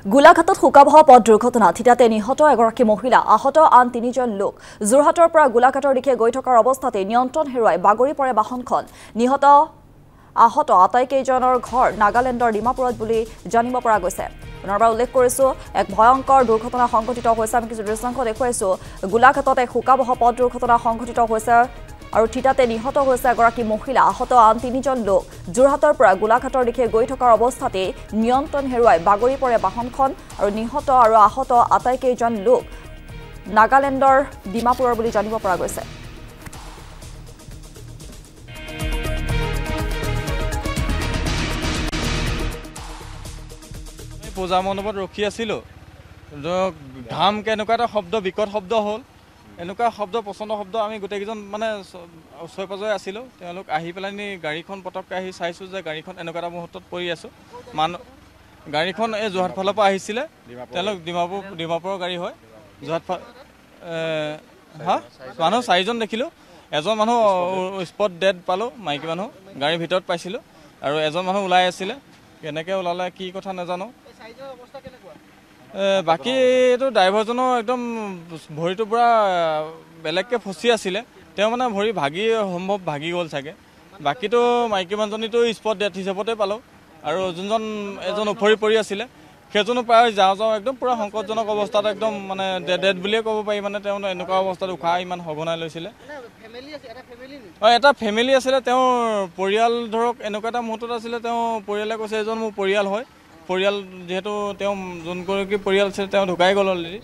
গোলাঘাটত শোকাবহ পথ দুৰ্ঘটনা থিতাতে নিহত এগৰাকী মহিলা আহত আন ৩জন লোক যোৰহাটৰ পৰা গোলাঘাটৰ দিশে গৈ থকাৰ অৱস্থাতে নিয়ন্ত্ৰণ হেৰুৱাই বাগৰি পৰে বাহনখন নিহত আহত আটাইকেইজনৰ ঘৰ নাগালেণ্ডৰ ডিমাপুৰত বুলি জানিব পৰা গৈছে পুনৰবাৰ উল্লেখ কৰিছো এক ভয়ংকৰ দুৰ্ঘটনা সংঘটিত হৈছে আমি কিছু দৃশ্যাংশ দেখুৱাইছো গোলাঘাটত এক শোকাবহ পথ দুৰ্ঘটনা সংঘটিত হৈছে আৰু থিতাতে নিহত হৈছে এগৰাকী মহিলা আহত আন ৩জন লোক যোৰহাটৰ পৰা গোলাঘাটৰ দিশে গৈ থকাৰ অৱস্থাতে নিয়ন্ত্ৰণ হেৰুৱাই বাগৰি পৰে বাহনখন আৰু নিহত আৰু আহত আটাইকেইজন লোক নাগালেণ্ডৰ ডিমাপুৰৰ বুলি জানিব পৰা গৈছে পূজা মণ্ডপত ৰখি আছিলোঁ ঘাম কেনেকুৱা এটা শব্দ বিকট শব্দ হ'ল এনেকুৱা শব্দ পচন্দ শব্দ আমি গোটেইকেইজন মানে ওচৰে পাজৰে আছিলোঁ তেওঁলোক আহি পেলাই গাড়ীখন পটককৈ আহি চাইছোঁ যে গাড়ীখন এনেকুৱা এটা মুহূৰ্তত পৰি আছোঁ গাড়ীখন এই যোৰহাট ফালৰ পৰা আহিছিলে তেওঁলোক ডিমাপুৰৰ গাড়ী হয় যোৰহাট মানুহ 4জন দেখিলোঁ এজন মানুহ স্পট ডেড পালোঁ মাইকী মানুহ গাড়ীৰ ভিতৰত পাইছিলোঁ আৰু এজন মানুহ ওলাই আছিলে কেনেকৈ ওলালে কি কথা নাজানো বাকী এইটো ড্ৰাইভাৰজনৰ একদম ভৰিটোৰ পৰা বেলেগকৈ ফচি আছিলে তেওঁ মানে ভৰি সম্ভৱ ভাগি গ'ল চাগে বাকীটো মাইকী মানুহজনীটো স্পট ডেথ হিচাপতে পালোঁ আৰু এজন উফৰি পৰি আছিলে সেইজনো প্ৰায় যাওঁ একদম পূৰা সংকটজনক অৱস্থাত একদম মানে ডেড বুলিয়ে ক'ব পাৰি মানে তেওঁ এনেকুৱা অৱস্থাত উশাহ ইমান সঘনাই লৈছিলে এটা ফেমিলি আছিলে তেওঁৰ পৰিয়াল ধৰক এনেকুৱা এটা মুহূৰ্তত আছিলে তেওঁ পৰিয়ালে কৈছে এজন মোৰ পৰিয়াল হয় পৰিয়াল যিহেতু তেওঁ যোনগৰাকী পৰিয়াল আছিল তেওঁ ঢুকাই গ'ল অলৰেডি